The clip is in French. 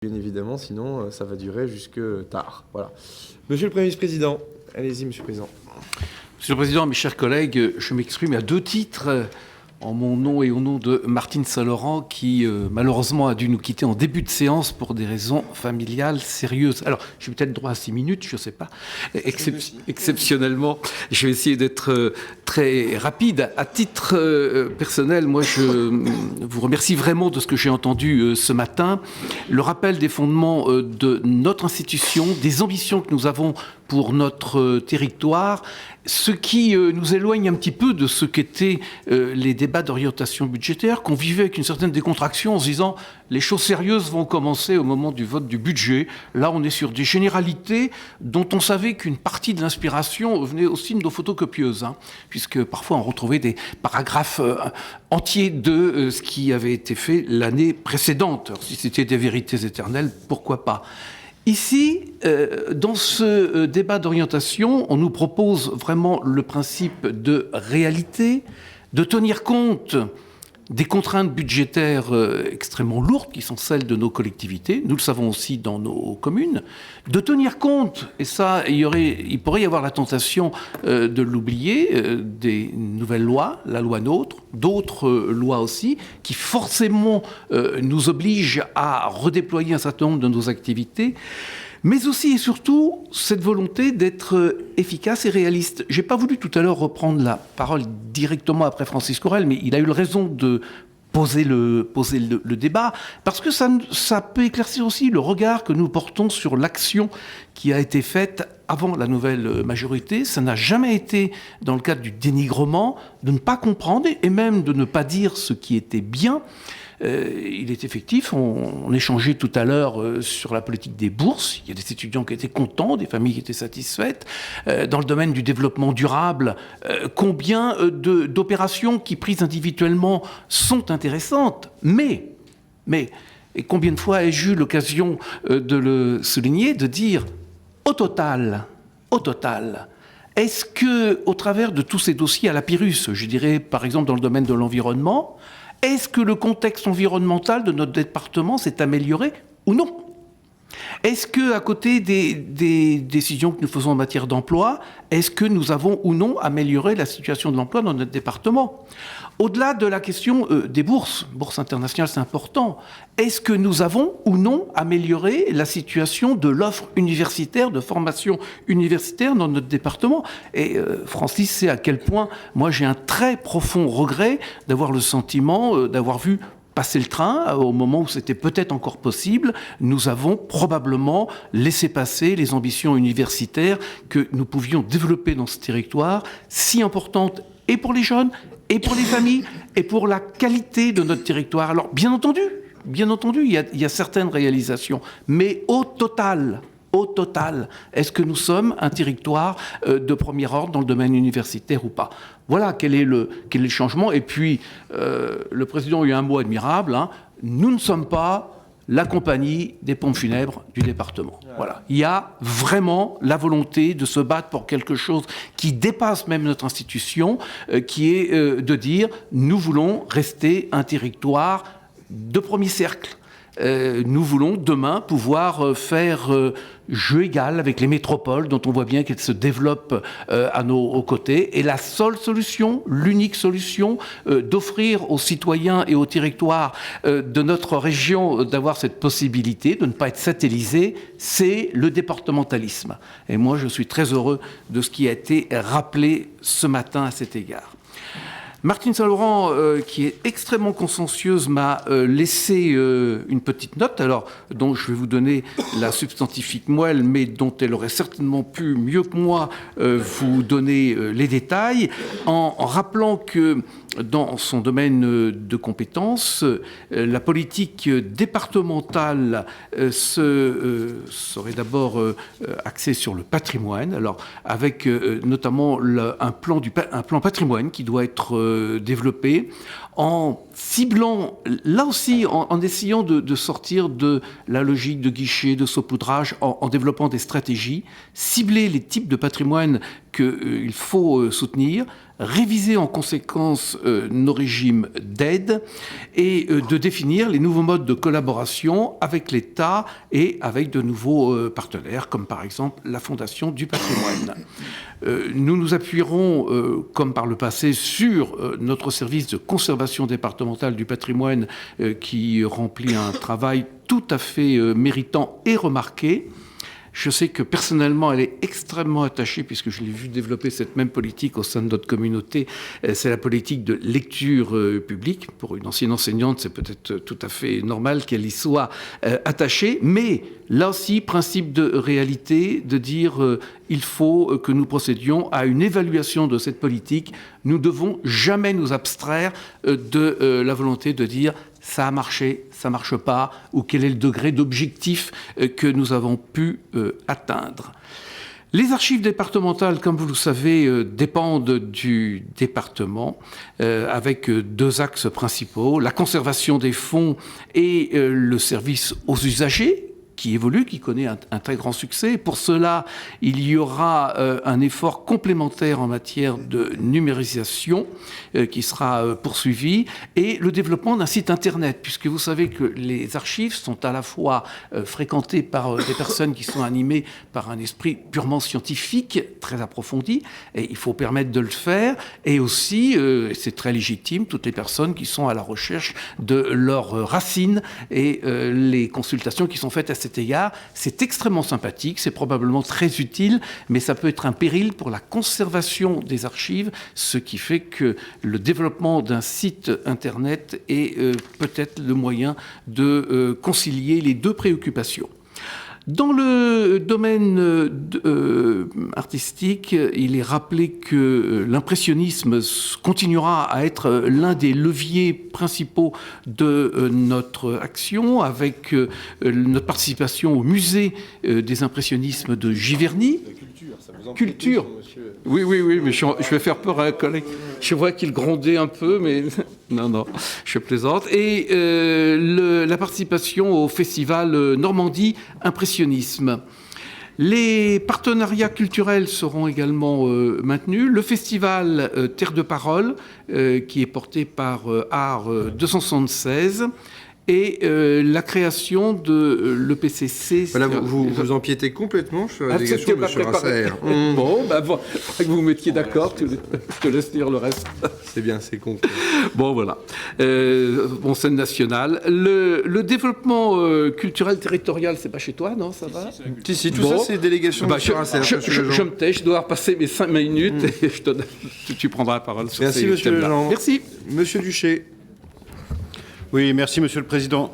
Bien évidemment, sinon ça va durer jusque tard. Voilà. Monsieur le Premier vice-président, allez-y, Monsieur le Président. Monsieur le Président, mes chers collègues, je m'exprime à deux titres, en mon nom et au nom de Martine Saint-Laurent, qui malheureusement a dû nous quitter en début de séance pour des raisons familiales sérieuses. Alors, j'ai peut-être droit à 6 minutes, je ne sais pas. Exceptionnellement, je vais essayer d'être très rapide. À titre personnel, moi, je vous remercie vraiment de ce que j'ai entendu ce matin. Le rappel des fondements de notre institution, des ambitions que nous avons pour notre territoire, ce qui nous éloigne un petit peu de ce qu'étaient les débats d'orientation budgétaire, qu'on vivait avec une certaine décontraction en se disant les choses sérieuses vont commencer au moment du vote du budget. Là, on est sur des généralités dont on savait qu'une partie de l'inspiration venait aussi de nos photocopieuses, puisque parfois on retrouvait des paragraphes entiers de ce qui avait été fait l'année précédente. Alors, si c'était des vérités éternelles, pourquoi pas ? Ici, dans ce débat d'orientation, on nous propose vraiment le principe de réalité, de tenir compte des contraintes budgétaires extrêmement lourdes qui sont celles de nos collectivités, nous le savons aussi dans nos communes, de tenir compte, et ça, il pourrait y avoir la tentation de l'oublier, des nouvelles lois, la loi NOTRe, d'autres lois aussi, qui forcément nous obligent à redéployer un certain nombre de nos activités, mais aussi et surtout cette volonté d'être efficace et réaliste. Je n'ai pas voulu tout à l'heure reprendre la parole directement après Francis Caurel, mais il a eu raison de poser le débat, parce que ça peut éclaircir aussi le regard que nous portons sur l'action qui a été faite avant la nouvelle majorité. Ça n'a jamais été dans le cadre du dénigrement, de ne pas comprendre et même de ne pas dire ce qui était bien. Il est effectif, on échangeait tout à l'heure sur la politique des bourses. Il y a des étudiants qui étaient contents, des familles qui étaient satisfaites. Dans le domaine du développement durable, combien d'opérations qui, prises individuellement, sont intéressantes. Mais, et combien de fois ai-je eu l'occasion de le souligner, de dire, au total, est-ce que, au travers de tous ces dossiers à la Pyrrhus, je dirais par exemple dans le domaine de l'environnement, est-ce que le contexte environnemental de notre département s'est amélioré ou non ? Est-ce que, à côté des décisions que nous faisons en matière d'emploi, est-ce que nous avons ou non amélioré la situation de l'emploi dans notre département ? Au-delà de la question des bourses internationales, c'est important. Est-ce que nous avons ou non amélioré la situation de l'offre universitaire, de formation universitaire dans notre département ? Et Francis sait à quel point, moi, j'ai un très profond regret d'avoir le sentiment d'avoir vu passer le train au moment où c'était peut-être encore possible. Nous avons probablement laissé passer les ambitions universitaires que nous pouvions développer dans ce territoire, si importantes et pour les jeunes, et pour les familles, et pour la qualité de notre territoire. Alors, bien entendu, il y a certaines réalisations, mais au total, est-ce que nous sommes un territoire de premier ordre dans le domaine universitaire ou pas ? Voilà quel est le changement. Et puis, le président a eu un mot admirable, nous ne sommes pas la compagnie des pompes funèbres du département. Voilà. Il y a vraiment la volonté de se battre pour quelque chose qui dépasse même notre institution, qui est de dire, nous voulons rester un territoire de premier cercle. Nous voulons demain pouvoir faire jeu égal avec les métropoles dont on voit bien qu'elles se développent à nos côtés. Et la seule solution, l'unique solution d'offrir aux citoyens et aux territoires de notre région d'avoir cette possibilité de ne pas être satellisés, c'est le départementalisme. Et moi, je suis très heureux de ce qui a été rappelé ce matin à cet égard. Martine Saint-Laurent, qui est extrêmement consciencieuse, m'a laissé une petite note, alors dont je vais vous donner la substantifique moelle, mais dont elle aurait certainement pu, mieux que moi, vous donner les détails, en rappelant que dans son domaine de compétences, la politique départementale serait d'abord axée sur le patrimoine, alors avec notamment un plan patrimoine qui doit être développé en ciblant, là aussi en essayant de sortir de la logique de guichet, de saupoudrage, en développant des stratégies, cibler les types de patrimoine qu'il faut soutenir, réviser en conséquence nos régimes d'aide et de définir les nouveaux modes de collaboration avec l'État et avec de nouveaux partenaires, comme par exemple la Fondation du patrimoine. Nous nous appuierons, comme par le passé, sur notre service de conservation départementale du patrimoine qui remplit un travail tout à fait méritant et remarqué. Je sais que personnellement, elle est extrêmement attachée, puisque je l'ai vu développer cette même politique au sein de notre communauté. C'est la politique de lecture publique. Pour une ancienne enseignante, c'est peut-être tout à fait normal qu'elle y soit attachée. Mais là aussi, principe de réalité, de dire il faut que nous procédions à une évaluation de cette politique. Nous ne devons jamais nous abstraire de la volonté de dire ça a marché, ça ne marche pas, ou quel est le degré d'objectif que nous avons pu atteindre. Les archives départementales, comme vous le savez, dépendent du département, avec deux axes principaux, la conservation des fonds et le service aux usagers, qui évolue, qui connaît un très grand succès. Pour cela, il y aura un effort complémentaire en matière de numérisation qui sera poursuivi, et le développement d'un site internet, puisque vous savez que les archives sont à la fois fréquentées par des personnes qui sont animées par un esprit purement scientifique, très approfondi, et il faut permettre de le faire, et aussi, c'est très légitime, toutes les personnes qui sont à la recherche de leurs racines, et les consultations qui sont faites à cet égard, c'est extrêmement sympathique, c'est probablement très utile, mais ça peut être un péril pour la conservation des archives, ce qui fait que le développement d'un site internet est peut-être le moyen de concilier les deux préoccupations. Dans le domaine artistique, il est rappelé que l'impressionnisme continuera à être l'un des leviers principaux de notre action, avec notre participation au musée des impressionnismes de Giverny. Culture. Oui, mais je vais faire peur à un collègue. Je vois qu'il grondait un peu, mais non, je plaisante. Et la participation au festival Normandie Impressionnisme. Les partenariats culturels seront également maintenus. Le festival Terre de Parole, qui est porté par Art 276, et la création de l'EPCC... Voilà, vous empiétez complètement sur la délégation de M. Rasser. Bon, que vous vous mettiez d'accord, je te laisse lire le reste. C'est bien, c'est concret. Bon, voilà. Scène nationale. Le développement culturel territorial, c'est pas chez toi, non? Ça va? Si, tout ça, c'est délégation de M. Rasser. Je me tais, je dois repasser mes 5 minutes et tu prendras la parole sur ces thèmes-là. Merci, M. Lejean. Merci. Monsieur Duché. Oui, merci Monsieur le Président.